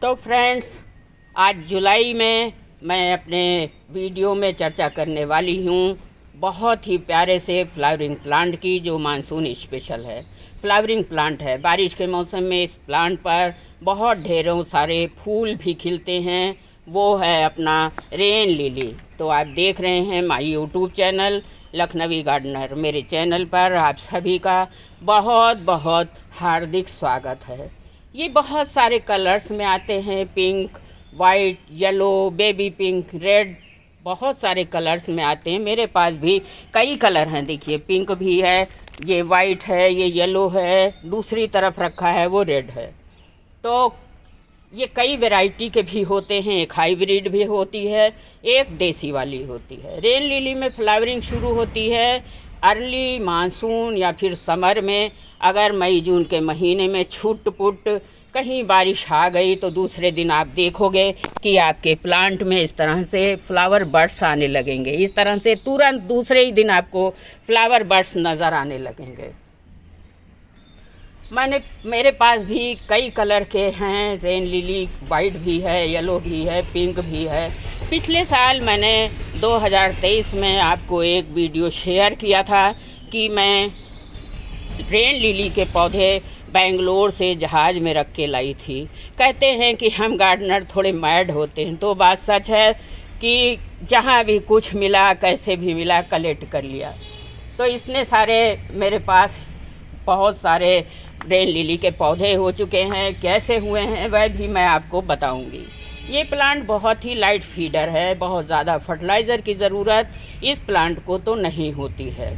तो फ्रेंड्स, आज जुलाई में मैं अपने वीडियो में चर्चा करने वाली हूँ बहुत ही प्यारे से फ्लावरिंग प्लांट की, जो मानसून स्पेशल है। फ्लावरिंग प्लांट है। बारिश के मौसम में इस प्लांट पर बहुत ढेरों सारे फूल भी खिलते हैं। वो है अपना रेन लिली। तो आप देख रहे हैं my YouTube channel Lakhnavi gardener. मेरे चैनल पर आप सभी का बहुत बहुत हार्दिक स्वागत है। ये बहुत सारे कलर्स में आते हैं, pink, white, yellow, baby pink, red, बहुत सारे कलर्स में आते हैं। मेरे पास भी कई कलर हैं। देखिए, पिंक भी है, ये वाइट है, ये येलो है, दूसरी तरफ रखा है वो रेड है। तो ये कई वैरायटी के भी होते हैं। एक हाइब्रिड भी होती है, एक देसी वाली होती है। रेन लिली में फ्लावरिंग शुरू होती है अर्ली मानसून या फिर समर में। अगर मई जून के महीने में छुट पुट कहीं बारिश आ गई तो दूसरे दिन आप देखोगे कि आपके प्लांट में इस तरह से फ्लावर बर्ड्स आने लगेंगे। इस तरह से तुरंत दूसरे ही दिन आपको फ्लावर बर्ड्स नज़र आने लगेंगे। मेरे पास भी कई कलर के हैं। रेन लिली वाइट भी है, येलो भी है, पिंक भी है। पिछले साल मैंने 2023 में आपको एक वीडियो शेयर किया था कि मैं रेन लिली के पौधे बेंगलोर से जहाज़ में रख के लाई थी। कहते हैं कि हम गार्डनर थोड़े मैड होते हैं, तो बात सच है कि जहाँ भी कुछ मिला, कैसे भी मिला, कलेक्ट कर लिया। तो इतने सारे मेरे पास बहुत सारे रेन लिली के पौधे हो चुके हैं। कैसे हुए हैं वह भी मैं आपको बताऊंगी। ये प्लांट बहुत ही लाइट फीडर है। बहुत ज़्यादा फर्टिलाइज़र की ज़रूरत इस प्लांट को तो नहीं होती है।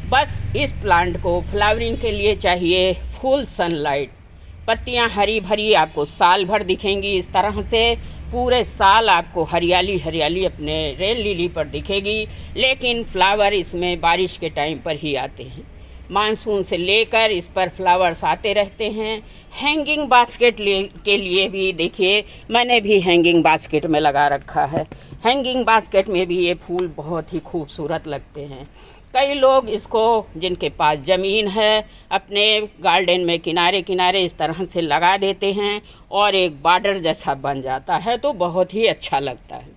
बस इस प्लांट को फ्लावरिंग के लिए चाहिए फुल सनलाइट। पत्तियां हरी भरी आपको साल भर दिखेंगी। इस तरह से पूरे साल आपको हरियाली हरियाली अपने रेन लिली पर दिखेगी। लेकिन फ्लावर इसमें बारिश के टाइम पर ही आते हैं। मानसून से लेकर इस पर फ्लावर्स आते रहते हैं। हैंगिंग बास्केट के लिए भी देखिए, मैंने भी हैंगिंग बास्केट में लगा रखा है। हैंगिंग बास्केट में भी ये फूल बहुत ही खूबसूरत लगते हैं। कई लोग इसको, जिनके पास ज़मीन है, अपने गार्डन में किनारे किनारे इस तरह से लगा देते हैं और एक बॉर्डर जैसा बन जाता है, तो बहुत ही अच्छा लगता है।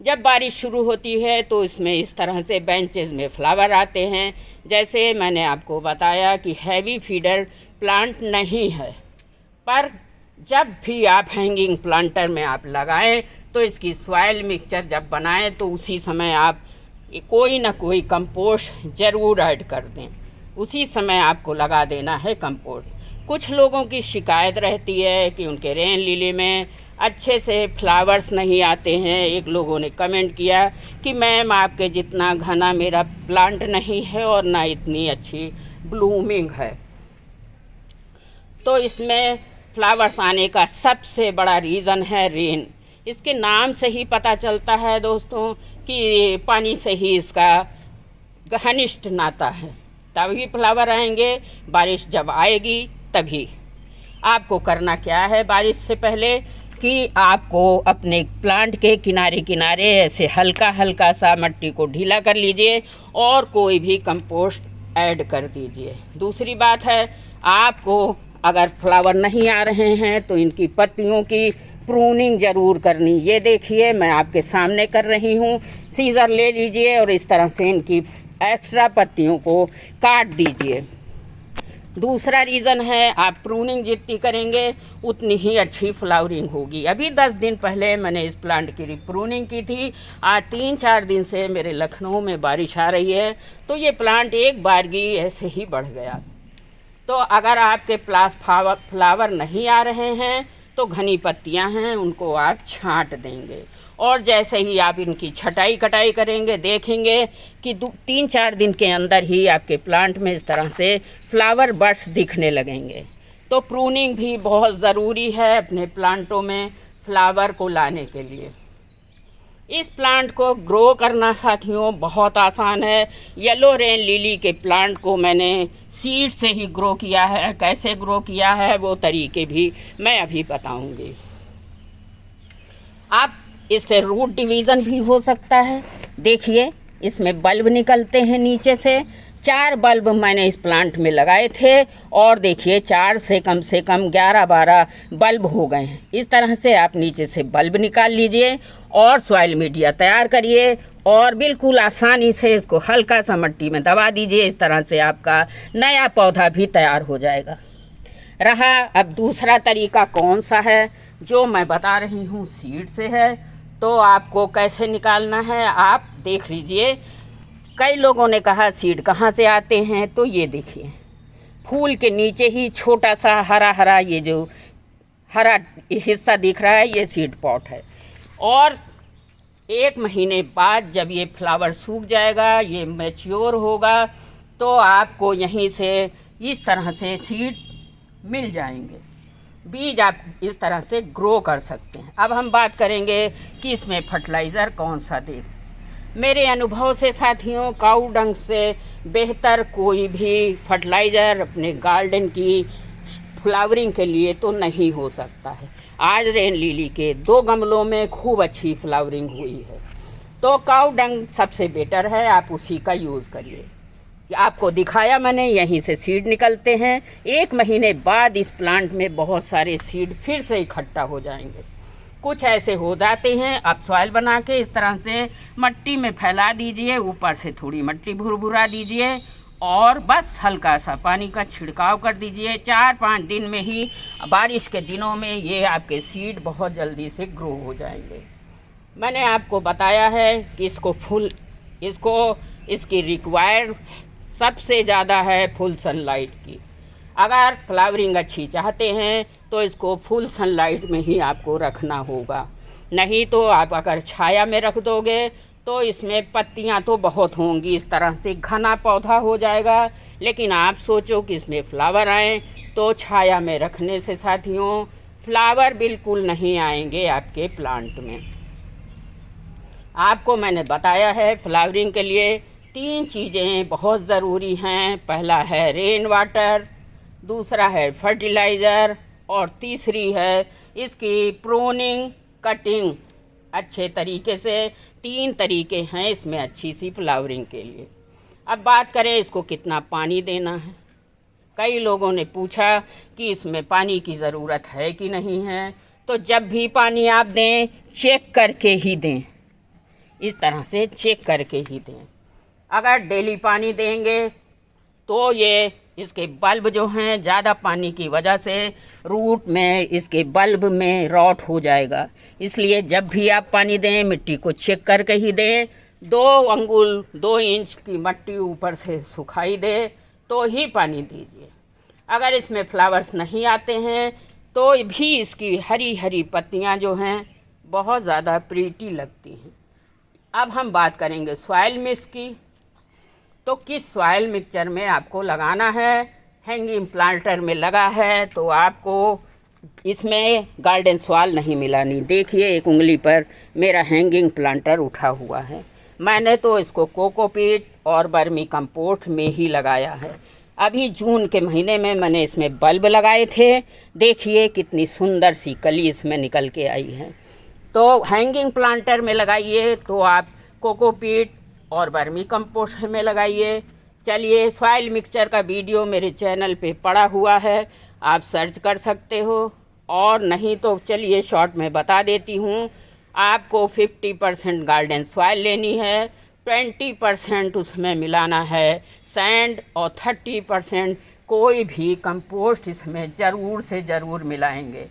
जब बारिश शुरू होती है तो इसमें इस तरह से बेंचेस में फ्लावर आते हैं। जैसे मैंने आपको बताया कि हैवी फीडर प्लांट नहीं है, पर जब भी आप हैंगिंग प्लांटर में आप लगाएं तो इसकी सॉइल मिक्सचर जब बनाएं तो उसी समय आप कोई ना कोई कंपोस्ट ज़रूर ऐड कर दें। उसी समय आपको लगा देना है कंपोस्ट। कुछ लोगों की शिकायत रहती है कि उनके रेन लिली में अच्छे से फ्लावर्स नहीं आते हैं। एक लोगों ने कमेंट किया कि मैम, आपके जितना घना मेरा प्लांट नहीं है और ना इतनी अच्छी ब्लूमिंग है। तो इसमें फ्लावर्स आने का सबसे बड़ा रीज़न है रेन। इसके नाम से ही पता चलता है दोस्तों कि पानी से ही इसका घनिष्ठ नाता है। तभी फ्लावर आएंगे। बारिश जब आएगी तभी। आपको करना क्या है बारिश से पहले कि आपको अपने प्लांट के किनारे किनारे ऐसे हल्का हल्का सा मिट्टी को ढीला कर लीजिए और कोई भी कंपोस्ट ऐड कर दीजिए। दूसरी बात है, आपको अगर फ्लावर नहीं आ रहे हैं तो इनकी पत्तियों की प्रूनिंग ज़रूर करनी। ये देखिए, मैं आपके सामने कर रही हूँ। सीज़र ले लीजिए और इस तरह से इनकी एक्स्ट्रा पत्तियों को काट दीजिए। दूसरा रीज़न है, आप प्रूनिंग जितनी करेंगे उतनी ही अच्छी फ्लावरिंग होगी। अभी 10 दिन पहले मैंने इस प्लांट की प्रूनिंग की थी। आज 3-4 दिन से मेरे लखनऊ में बारिश आ रही है, तो ये प्लांट एक बारगी ऐसे ही बढ़ गया। तो अगर आपके पास फ्लावर नहीं आ रहे हैं तो घनी पत्तियां हैं, उनको आप छांट देंगे। और जैसे ही आप इनकी छटाई कटाई करेंगे, देखेंगे कि 3-4 दिन के अंदर ही आपके प्लांट में इस तरह से फ्लावर बर्ड्स दिखने लगेंगे। तो प्रूनिंग भी बहुत ज़रूरी है अपने प्लांटों में फ्लावर को लाने के लिए। इस प्लांट को ग्रो करना साथियों बहुत आसान है। येलो रेन लिली के प्लांट को मैंने सीड से ही ग्रो किया है। कैसे ग्रो किया है वो तरीके भी मैं अभी बताऊंगी। आप इससे रूट डिवीज़न भी हो सकता है। देखिए, इसमें बल्ब निकलते हैं नीचे से। 4 बल्ब मैंने इस प्लांट में लगाए थे और देखिए 4 से कम 11-12 बल्ब हो गए हैं। इस तरह से आप नीचे से बल्ब निकाल लीजिए और सॉइल मीडिया तैयार करिए और बिल्कुल आसानी से इसको हल्का सा मिट्टी में दबा दीजिए। इस तरह से आपका नया पौधा भी तैयार हो जाएगा। रहा अब दूसरा तरीका कौन सा है, जो मैं बता रही हूँ सीड से है। तो आपको कैसे निकालना है आप देख लीजिए। कई लोगों ने कहा सीड कहाँ से आते हैं, तो ये देखिए फूल के नीचे ही छोटा सा हरा हरा ये जो हरा हिस्सा दिख रहा है, ये सीड पॉट है। और 1 महीने बाद जब ये फ्लावर सूख जाएगा, ये मैच्योर होगा, तो आपको यहीं से इस तरह से सीड मिल जाएंगे। बीज आप इस तरह से ग्रो कर सकते हैं। अब हम बात करेंगे कि इसमें फर्टिलाइज़र कौन सा दें। मेरे अनुभव से साथियों, काऊ डंग से बेहतर कोई भी फर्टिलाइज़र अपने गार्डन की फ्लावरिंग के लिए तो नहीं हो सकता है। आज रेन लिली के 2 गमलों में खूब अच्छी फ्लावरिंग हुई है, तो काऊ डंग सबसे बेटर है, आप उसी का यूज़ करिए। आपको दिखाया मैंने, यहीं से सीड निकलते हैं। 1 महीने बाद इस प्लांट में बहुत सारे सीड फिर से इकट्ठा हो जाएंगे। कुछ ऐसे हो जाते हैं। आप सॉइल बना के इस तरह से मिट्टी में फैला दीजिए, ऊपर से थोड़ी मिट्टी भुरभुरा दीजिए और बस हल्का सा पानी का छिड़काव कर दीजिए। 4-5 दिन में ही, बारिश के दिनों में ये आपके सीड बहुत जल्दी से ग्रो हो जाएंगे। मैंने आपको बताया है कि इसकी रिक्वायर सबसे ज़्यादा है फुल सनलाइट की। अगर फ्लावरिंग अच्छी चाहते हैं तो इसको फुल सनलाइट में ही आपको रखना होगा, नहीं तो आप अगर छाया में रख दोगे तो इसमें पत्तियां तो बहुत होंगी, इस तरह से घना पौधा हो जाएगा। लेकिन आप सोचो कि इसमें फ्लावर आए, तो छाया में रखने से साथियों फ्लावर बिल्कुल नहीं आएंगे आपके प्लांट में। आपको मैंने बताया है फ्लावरिंग के लिए 3 चीज़ें बहुत ज़रूरी हैं। पहला है रेन वाटर, दूसरा है फर्टिलाइज़र और तीसरी है इसकी प्रूनिंग, कटिंग अच्छे तरीके से। 3 तरीके हैं इसमें अच्छी सी फ्लावरिंग के लिए। अब बात करें इसको कितना पानी देना है। कई लोगों ने पूछा कि इसमें पानी की ज़रूरत है कि नहीं है, तो जब भी पानी आप दें चेक करके ही दें, इस तरह से चेक करके ही दें। अगर डेली पानी देंगे तो ये इसके बल्ब जो हैं ज़्यादा पानी की वजह से रूट में, इसके बल्ब में रॉट हो जाएगा। इसलिए जब भी आप पानी दें मिट्टी को चेक करके ही दें। 2 इंच की मिट्टी ऊपर से सुखाई दे तो ही पानी दीजिए। अगर इसमें फ्लावर्स नहीं आते हैं तो भी इसकी हरी हरी पत्तियां जो हैं बहुत ज़्यादा प्रीटी लगती हैं। अब हम बात करेंगे सॉइल मिक्स की। तो किस सॉइल मिक्सचर में आपको लगाना है। हैंगिंग प्लांटर में लगा है तो आपको इसमें गार्डन सॉइल नहीं मिलानी। देखिए 1 उंगली पर मेरा हैंगिंग प्लांटर उठा हुआ है। मैंने तो इसको कोकोपीट और वर्मी कंपोस्ट में ही लगाया है। अभी जून के महीने में मैंने इसमें बल्ब लगाए थे। देखिए कितनी सुंदर सी कली इसमें निकल के आई है। तो हैंगिंग प्लांटर में लगाइए तो आप कोकोपीट और वर्मी कंपोस्ट में लगाइए। चलिए सॉइल मिक्सचर का वीडियो मेरे चैनल पे पड़ा हुआ है, आप सर्च कर सकते हो। और नहीं तो चलिए शॉर्ट में बता देती हूँ। आपको 50% गार्डन सॉइल लेनी है, 20% उसमें मिलाना है सैंड और 30% कोई भी कंपोस्ट इसमें ज़रूर से ज़रूर मिलाएंगे।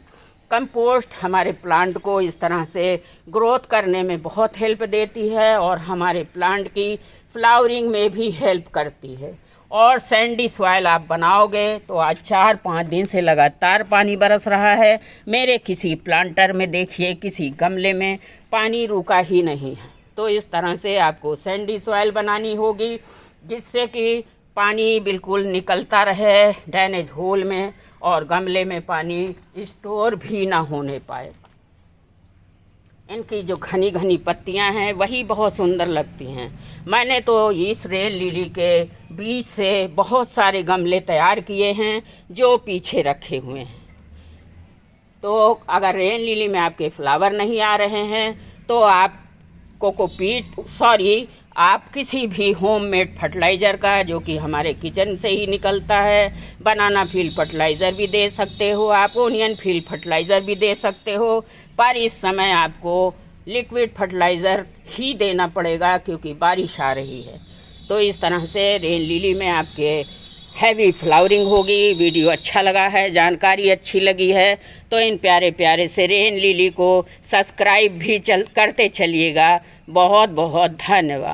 कंपोस्ट हमारे प्लांट को इस तरह से ग्रोथ करने में बहुत हेल्प देती है और हमारे प्लांट की फ्लावरिंग में भी हेल्प करती है। और सैंडी सॉइल आप बनाओगे तो आज 4-5 दिन से लगातार पानी बरस रहा है। मेरे किसी प्लांटर में देखिए, किसी गमले में पानी रुका ही नहीं है। तो इस तरह से आपको सैंडी सॉइल बनानी होगी जिससे कि पानी बिल्कुल निकलता रहे ड्रेनेज होल में और गमले में पानी स्टोर भी ना होने पाए। इनकी जो घनी घनी पत्तियां हैं वही बहुत सुंदर लगती हैं। मैंने तो इस रेन लिली के बीज से बहुत सारे गमले तैयार किए हैं जो पीछे रखे हुए हैं। तो अगर रेन लिली में आपके फ्लावर नहीं आ रहे हैं तो आप आप किसी भी होममेड फर्टिलाइज़र का, जो कि हमारे किचन से ही निकलता है, बनाना फील्ड फर्टिलाइज़र भी दे सकते हो आप, ओनियन फील्ड फर्टिलाइज़र भी दे सकते हो, पर इस समय आपको लिक्विड फर्टिलाइज़र ही देना पड़ेगा क्योंकि बारिश आ रही है। तो इस तरह से रेन लिली में आपके हैवी फ्लावरिंग होगी। वीडियो अच्छा लगा है, जानकारी अच्छी लगी है तो इन प्यारे प्यारे से रेन लिली को सब्सक्राइब भी करते चलिएगा। बहुत बहुत धन्यवाद।